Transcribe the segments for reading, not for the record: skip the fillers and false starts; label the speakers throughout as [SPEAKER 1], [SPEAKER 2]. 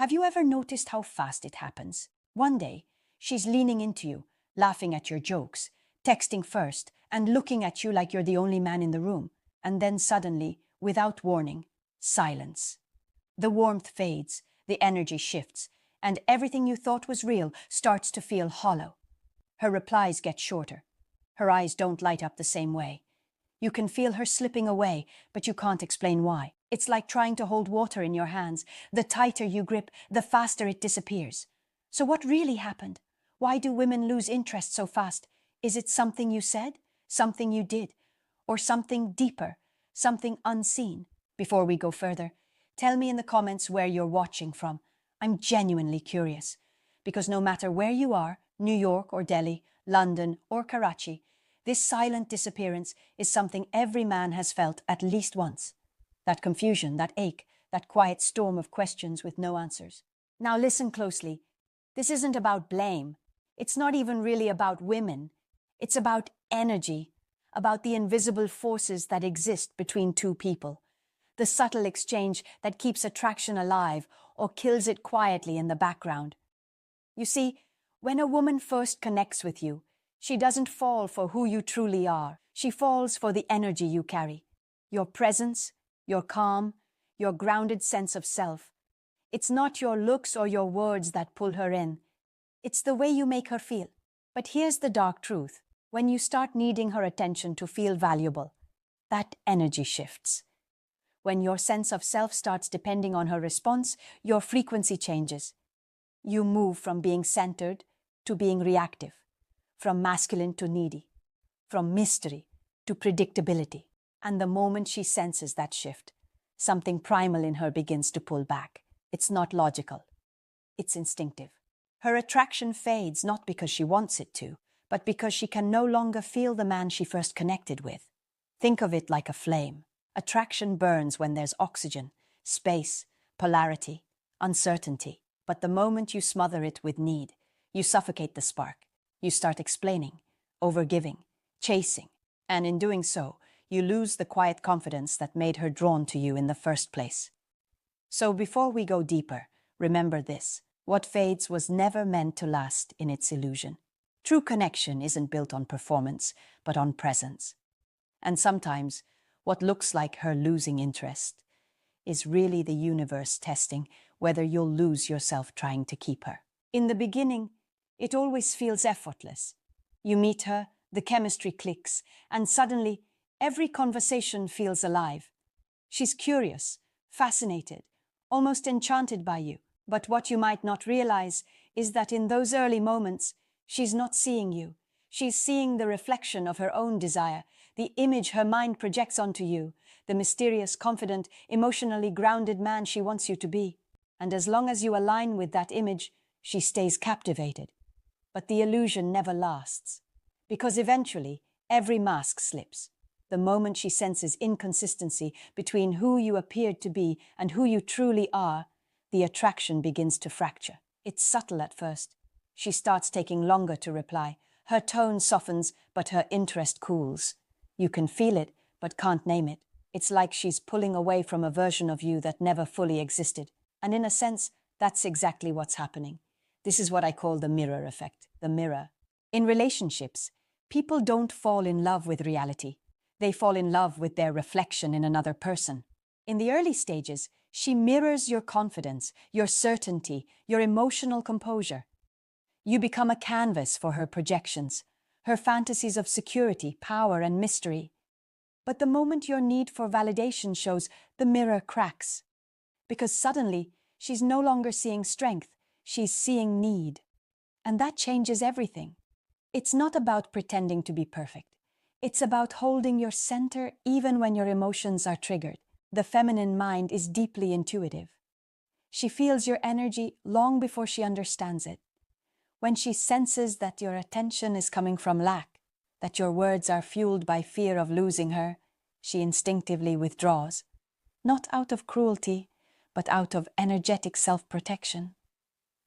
[SPEAKER 1] Have you ever noticed how fast it happens? One day, she's leaning into you, laughing at your jokes, texting first, and looking at you like you're the only man in the room. And then suddenly, without warning, silence. The warmth fades, the energy shifts, and everything you thought was real starts to feel hollow. Her replies get shorter. Her eyes don't light up the same way. You can feel her slipping away, but you can't explain why. It's like trying to hold water in your hands. The tighter you grip, the faster it disappears. So what really happened? Why do women lose interest so fast? Is it something you said? Something you did? Or something deeper? Something unseen? Before we go further, tell me in the comments where you're watching from. I'm genuinely curious. Because no matter where you are, New York or Delhi, London or Karachi, this silent disappearance is something every man has felt at least once. That confusion, that ache, that quiet storm of questions with no answers. Now listen closely. This isn't about blame. It's not even really about women. It's about energy, about the invisible forces that exist between two people. The subtle exchange that keeps attraction alive or kills it quietly in the background. You see, when a woman first connects with you, she doesn't fall for who you truly are. She falls for the energy you carry, your presence, your calm, your grounded sense of self. It's not your looks or your words that pull her in. It's the way you make her feel. But here's the dark truth. When you start needing her attention to feel valuable, that energy shifts. When your sense of self starts depending on her response, your frequency changes. You move from being centered to being reactive, from masculine to needy, from mystery to predictability. And the moment she senses that shift, something primal in her begins to pull back. It's not logical. It's instinctive. Her attraction fades not because she wants it to, but because she can no longer feel the man she first connected with. Think of it like a flame. Attraction burns when there's oxygen, space, polarity, uncertainty. But the moment you smother it with need, you suffocate the spark. You start explaining, overgiving, chasing, and in doing so, you lose the quiet confidence that made her drawn to you in the first place. So before we go deeper, remember this. What fades was never meant to last in its illusion. True connection isn't built on performance, but on presence. And sometimes, what looks like her losing interest is really the universe testing whether you'll lose yourself trying to keep her. In the beginning, it always feels effortless. You meet her, the chemistry clicks, and suddenly, every conversation feels alive. She's curious, fascinated, almost enchanted by you. But what you might not realize is that in those early moments, she's not seeing you. She's seeing the reflection of her own desire, the image her mind projects onto you, the mysterious, confident, emotionally grounded man she wants you to be. And as long as you align with that image, she stays captivated. But the illusion never lasts, because eventually, every mask slips. The moment she senses inconsistency between who you appeared to be and who you truly are, the attraction begins to fracture. It's subtle at first. She starts taking longer to reply. Her tone softens, but her interest cools. You can feel it, but can't name it. It's like she's pulling away from a version of you that never fully existed. And in a sense, that's exactly what's happening. This is what I call the mirror effect, the mirror. In relationships, people don't fall in love with reality. They fall in love with their reflection in another person. In the early stages, she mirrors your confidence, your certainty, your emotional composure. You become a canvas for her projections, her fantasies of security, power, and mystery. But the moment your need for validation shows, the mirror cracks. Because suddenly, she's no longer seeing strength, she's seeing need. And that changes everything. It's not about pretending to be perfect. It's about holding your center even when your emotions are triggered. The feminine mind is deeply intuitive. She feels your energy long before she understands it. When she senses that your attention is coming from lack, that your words are fueled by fear of losing her, she instinctively withdraws, not out of cruelty, but out of energetic self-protection.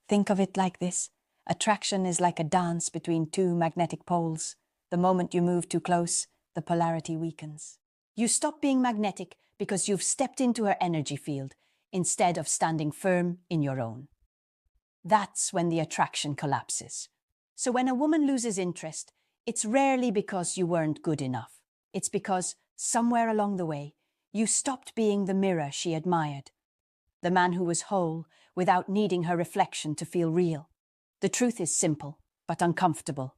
[SPEAKER 1] Think of it like this. Attraction is like a dance between two magnetic poles. The moment you move too close, the polarity weakens. You stop being magnetic because you've stepped into her energy field. instead of standing firm in your own. That's when the attraction collapses. So when a woman loses interest, it's rarely because you weren't good enough. It's because, somewhere along the way, you stopped being the mirror she admired. The man who was whole, without needing her reflection to feel real. The truth is simple, but uncomfortable.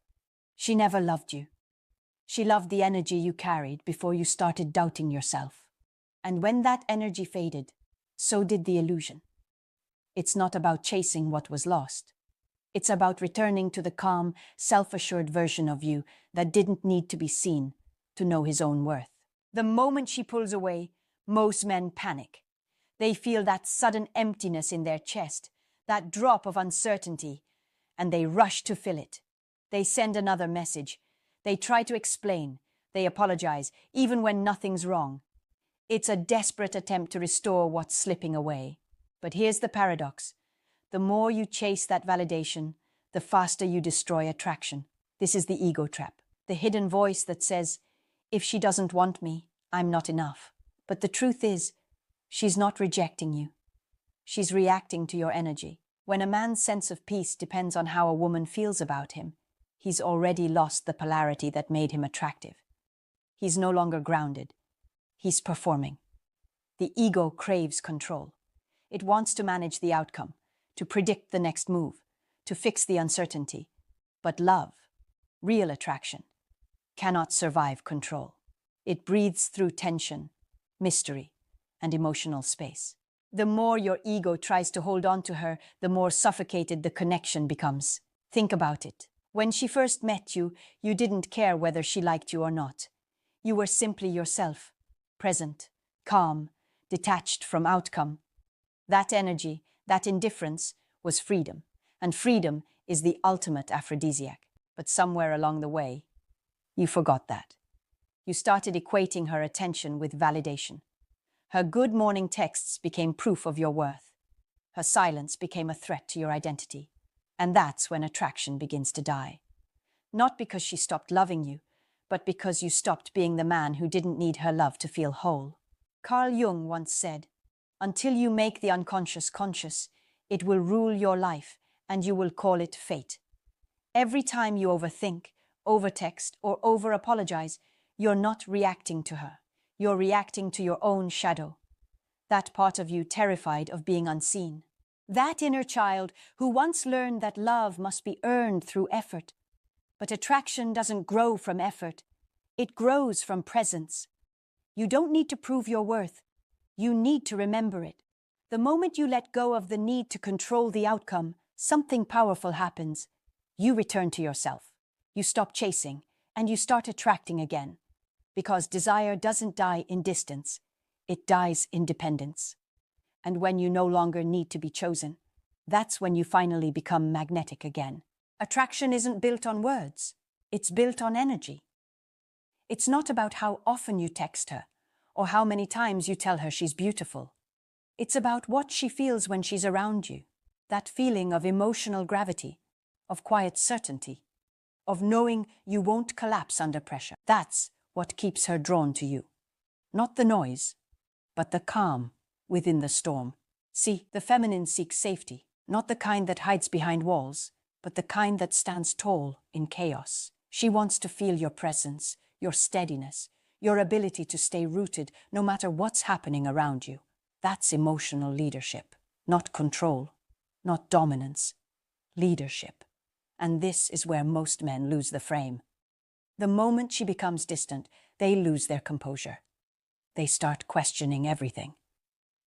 [SPEAKER 1] She never loved you. She loved the energy you carried before you started doubting yourself. And when that energy faded, so did the illusion. It's not about chasing what was lost. It's about returning to the calm, self-assured version of you that didn't need to be seen to know his own worth. The moment she pulls away, most men panic. They feel that sudden emptiness in their chest, that drop of uncertainty, and they rush to fill it. They send another message. They try to explain. They apologize, even when nothing's wrong. It's a desperate attempt to restore what's slipping away. But here's the paradox. The more you chase that validation, the faster you destroy attraction. This is the ego trap, the hidden voice that says, if she doesn't want me, I'm not enough. But the truth is, she's not rejecting you. She's reacting to your energy. When a man's sense of peace depends on how a woman feels about him, he's already lost the polarity that made him attractive. He's no longer grounded. He's performing. The ego craves control. It wants to manage the outcome, to predict the next move, to fix the uncertainty. But love, real attraction, cannot survive control. It breathes through tension, mystery, and emotional space. The more your ego tries to hold on to her, the more suffocated the connection becomes. Think about it. When she first met you, you didn't care whether she liked you or not. You were simply yourself, present, calm, detached from outcome. That energy, that indifference, was freedom. And freedom is the ultimate aphrodisiac. But somewhere along the way, you forgot that. You started equating her attention with validation. Her good morning texts became proof of your worth. Her silence became a threat to your identity. And that's when attraction begins to die. Not because she stopped loving you, but because you stopped being the man who didn't need her love to feel whole. Carl Jung once said, "Until you make the unconscious conscious, it will rule your life, and you will call it fate." Every time you overthink, overtext, or over-apologize, you're not reacting to her. You're reacting to your own shadow. That part of you terrified of being unseen. That inner child who once learned that love must be earned through effort. But attraction doesn't grow from effort. It grows from presence. You don't need to prove your worth. You need to remember it. The moment you let go of the need to control the outcome, something powerful happens. You return to yourself. You stop chasing, and you start attracting again. Because desire doesn't die in distance. It dies in dependence. And when you no longer need to be chosen, that's when you finally become magnetic again. Attraction isn't built on words. It's built on energy. It's not about how often you text her or how many times you tell her she's beautiful. It's about what she feels when she's around you. That feeling of emotional gravity, of quiet certainty, of knowing you won't collapse under pressure. That's what keeps her drawn to you. Not the noise, but the calm within the storm. See, the feminine seeks safety, not the kind that hides behind walls, but the kind that stands tall in chaos. She wants to feel your presence, your steadiness, your ability to stay rooted no matter what's happening around you. That's emotional leadership, not control, not dominance. Leadership. And this is where most men lose the frame. The moment she becomes distant, they lose their composure. They start questioning everything.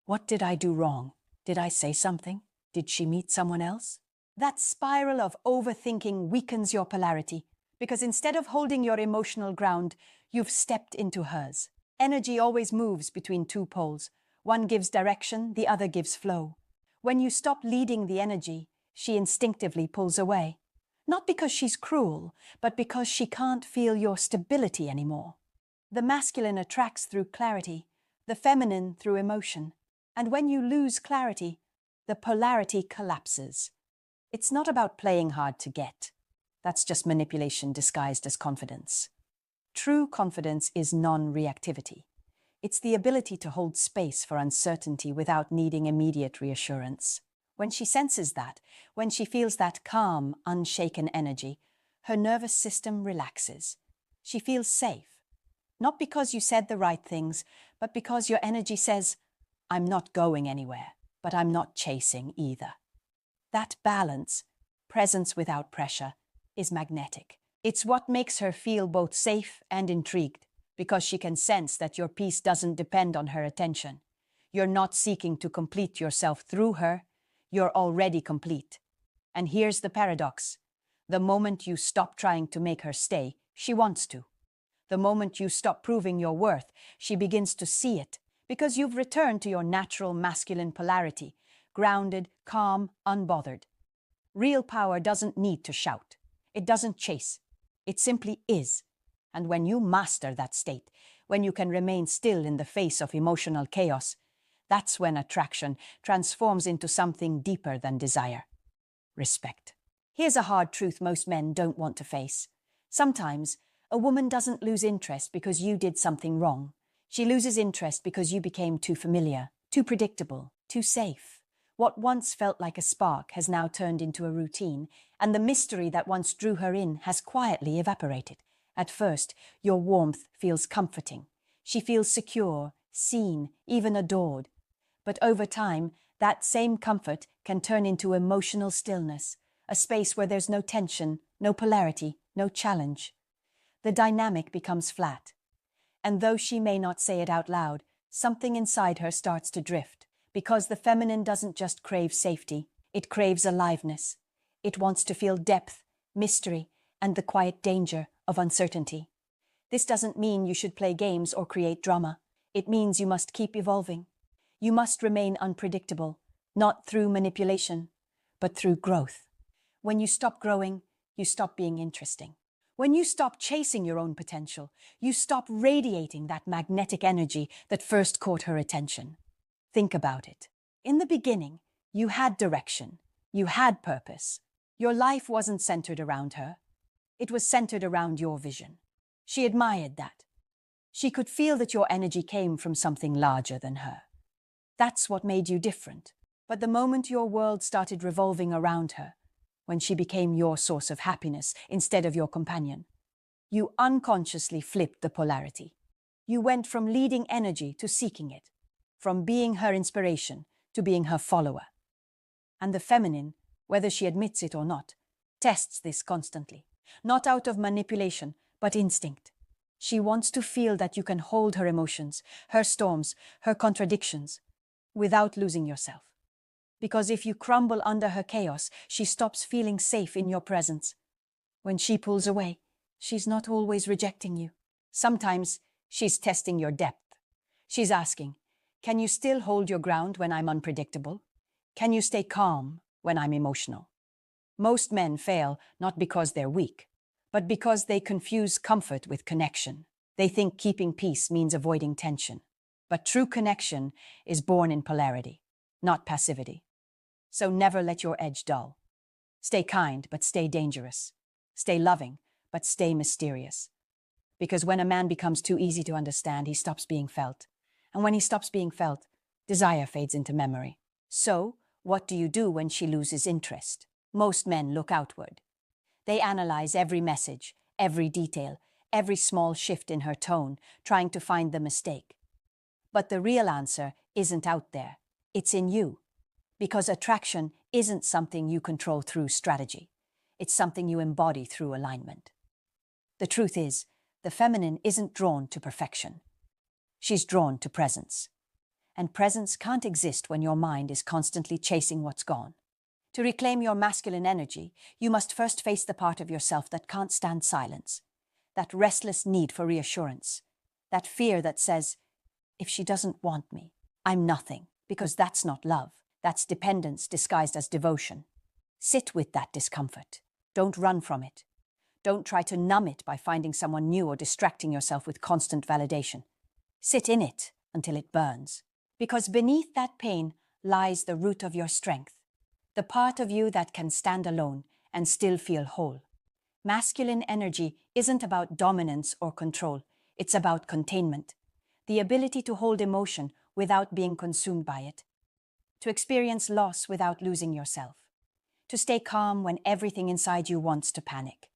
[SPEAKER 1] What did I do wrong? Did I say something? Did she meet someone else? That spiral of overthinking weakens your polarity, because instead of holding your emotional ground, you've stepped into hers. Energy always moves between two poles. One gives direction, the other gives flow. When you stop leading the energy, she instinctively pulls away. Not because she's cruel, but because she can't feel your stability anymore. The masculine attracts through clarity, the feminine through emotion. And when you lose clarity, the polarity collapses. It's not about playing hard to get. That's just manipulation disguised as confidence. True confidence is non-reactivity. It's the ability to hold space for uncertainty without needing immediate reassurance. When she senses that, when she feels that calm, unshaken energy, her nervous system relaxes. She feels safe. Not because you said the right things, but because your energy says, I'm not going anywhere, but I'm not chasing either. That balance, presence without pressure, is magnetic. It's what makes her feel both safe and intrigued, because she can sense that your peace doesn't depend on her attention. You're not seeking to complete yourself through her, you're already complete. And here's the paradox. The moment you stop trying to make her stay, she wants to. The moment you stop proving your worth, she begins to see it, because you've returned to your natural masculine polarity, grounded, calm, unbothered. Real power doesn't need to shout. It doesn't chase. It simply is. And when you master that state, when you can remain still in the face of emotional chaos, that's when attraction transforms into something deeper than desire. Respect. Here's a hard truth most men don't want to face. Sometimes, a woman doesn't lose interest because you did something wrong. She loses interest because you became too familiar, too predictable, too safe. What once felt like a spark has now turned into a routine, and the mystery that once drew her in has quietly evaporated. At first, your warmth feels comforting. She feels secure, seen, even adored. But over time, that same comfort can turn into emotional stillness, a space where there's no tension, no polarity, no challenge. The dynamic becomes flat. And though she may not say it out loud, something inside her starts to drift, because the feminine doesn't just crave safety, it craves aliveness. It wants to feel depth, mystery, and the quiet danger of uncertainty. This doesn't mean you should play games or create drama. It means you must keep evolving. You must remain unpredictable, not through manipulation, but through growth. When you stop growing, you stop being interesting. When you stop chasing your own potential, you stop radiating that magnetic energy that first caught her attention. Think about it. In the beginning, you had direction. You had purpose. Your life wasn't centered around her. It was centered around your vision. She admired that. She could feel that your energy came from something larger than her. That's what made you different. But the moment your world started revolving around her, when she became your source of happiness instead of your companion, you unconsciously flipped the polarity. You went from leading energy to seeking it, from being her inspiration to being her follower. And the feminine, whether she admits it or not, tests this constantly, not out of manipulation, but instinct. She wants to feel that you can hold her emotions, her storms, her contradictions, without losing yourself. Because if you crumble under her chaos, she stops feeling safe in your presence. When she pulls away, she's not always rejecting you. Sometimes she's testing your depth. She's asking, can you still hold your ground when I'm unpredictable? Can you stay calm when I'm emotional? Most men fail not because they're weak, but because they confuse comfort with connection. They think keeping peace means avoiding tension. But true connection is born in polarity, not passivity. So never let your edge dull. Stay kind, but stay dangerous. Stay loving, but stay mysterious. Because when a man becomes too easy to understand, he stops being felt. And when he stops being felt, desire fades into memory. So, what do you do when she loses interest? Most men look outward. They analyze every message, every detail, every small shift in her tone, trying to find the mistake. But the real answer isn't out there. It's in you. Because attraction isn't something you control through strategy. It's something you embody through alignment. The truth is, the feminine isn't drawn to perfection. She's drawn to presence. And presence can't exist when your mind is constantly chasing what's gone. To reclaim your masculine energy, you must first face the part of yourself that can't stand silence. That restless need for reassurance. That fear that says, if she doesn't want me, I'm nothing. Because that's not love. That's dependence disguised as devotion. Sit with that discomfort. Don't run from it. Don't try to numb it by finding someone new or distracting yourself with constant validation. Sit in it until it burns. Because beneath that pain lies the root of your strength. The part of you that can stand alone and still feel whole. Masculine energy isn't about dominance or control. It's about containment. the ability to hold emotion without being consumed by it, to experience loss without losing yourself, to stay calm when everything inside you wants to panic.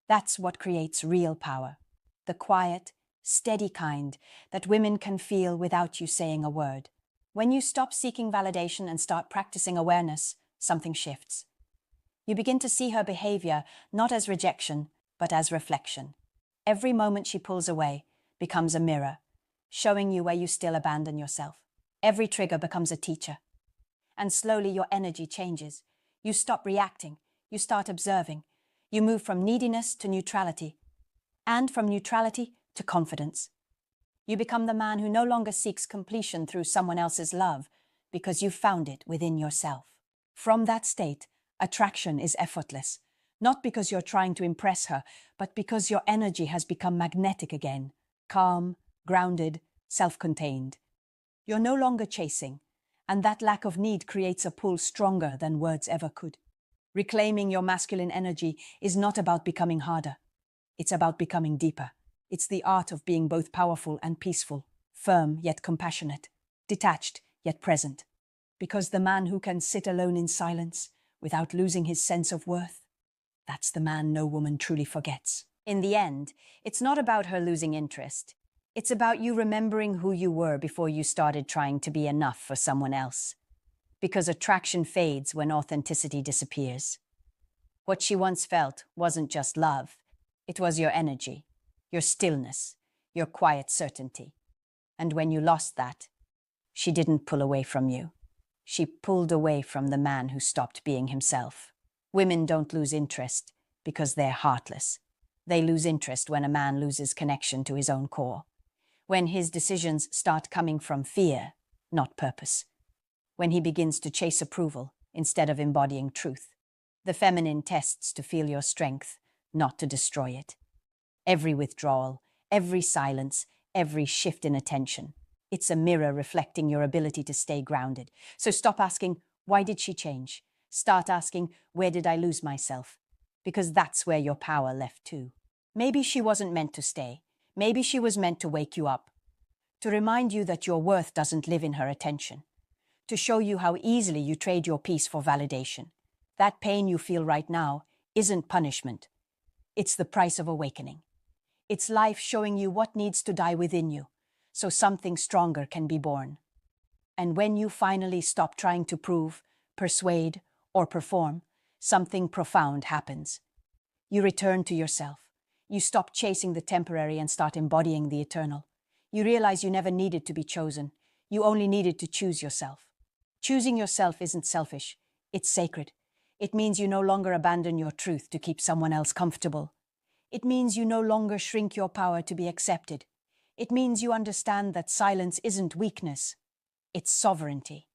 [SPEAKER 1] That's what creates real power, the quiet, steady kind that women can feel without you saying a word. When you stop seeking validation and start practicing awareness, something shifts. You begin to see her behavior not as rejection, but as reflection. Every moment she pulls away becomes a mirror, showing you where you still abandon yourself. Every trigger becomes a teacher. And slowly your energy changes. You stop reacting. You start observing. You move from neediness to neutrality, and from neutrality to confidence. You become the man who no longer seeks completion through someone else's love, because you've found it within yourself. From that state, attraction is effortless, not because you're trying to impress her, but because your energy has become magnetic again, calm, grounded, self-contained. You're no longer chasing, and that lack of need creates a pull stronger than words ever could. Reclaiming your masculine energy is not about becoming harder. It's about becoming deeper. It's the art of being both powerful and peaceful, firm yet compassionate, detached yet present. Because the man who can sit alone in silence without losing his sense of worth, that's the man no woman truly forgets. In the end, it's not about her losing interest. It's about you remembering who you were before you started trying to be enough for someone else. Because attraction fades when authenticity disappears. What she once felt wasn't just love. It was your energy, your stillness, your quiet certainty. And when you lost that, she didn't pull away from you. She pulled away from the man who stopped being himself. Women don't lose interest because they're heartless. They lose interest when a man loses connection to his own core. When his decisions start coming from fear, not purpose. When he begins to chase approval instead of embodying truth. The feminine tests to feel your strength, not to destroy it. Every withdrawal, every silence, every shift in attention. It's a mirror reflecting your ability to stay grounded. So stop asking, why did she change? Start asking, where did I lose myself? Because that's where your power left too. Maybe she wasn't meant to stay. Maybe she was meant to wake you up. To remind you that your worth doesn't live in her attention. To show you how easily you trade your peace for validation. That pain you feel right now isn't punishment. It's the price of awakening. It's life showing you what needs to die within you, so something stronger can be born. And when you finally stop trying to prove, persuade, or perform, something profound happens. You return to yourself. You stop chasing the temporary and start embodying the eternal. You realize you never needed to be chosen. You only needed to choose yourself. Choosing yourself isn't selfish. It's sacred. It means you no longer abandon your truth to keep someone else comfortable. It means you no longer shrink your power to be accepted. It means you understand that silence isn't weakness. It's sovereignty.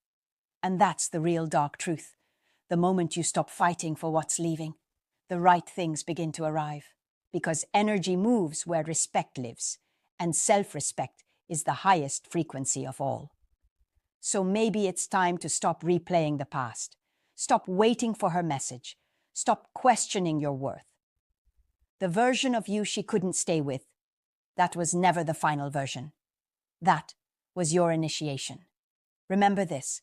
[SPEAKER 1] And that's the real dark truth. The moment you stop fighting for what's leaving, the right things begin to arrive. Because energy moves where respect lives, and self-respect is the highest frequency of all. So maybe it's time to stop replaying the past. Stop waiting for her message. Stop questioning your worth. The version of you she couldn't stay with, that was never the final version. That was your initiation. Remember this,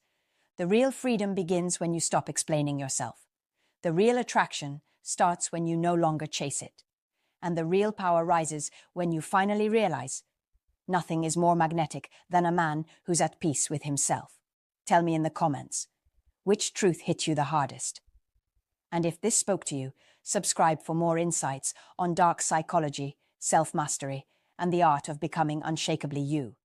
[SPEAKER 1] the real freedom begins when you stop explaining yourself. The real attraction starts when you no longer chase it. And the real power rises when you finally realize nothing is more magnetic than a man who's at peace with himself. Tell me in the comments, which truth hit you the hardest? And if this spoke to you, subscribe for more insights on dark psychology, self-mastery, and the art of becoming unshakably you.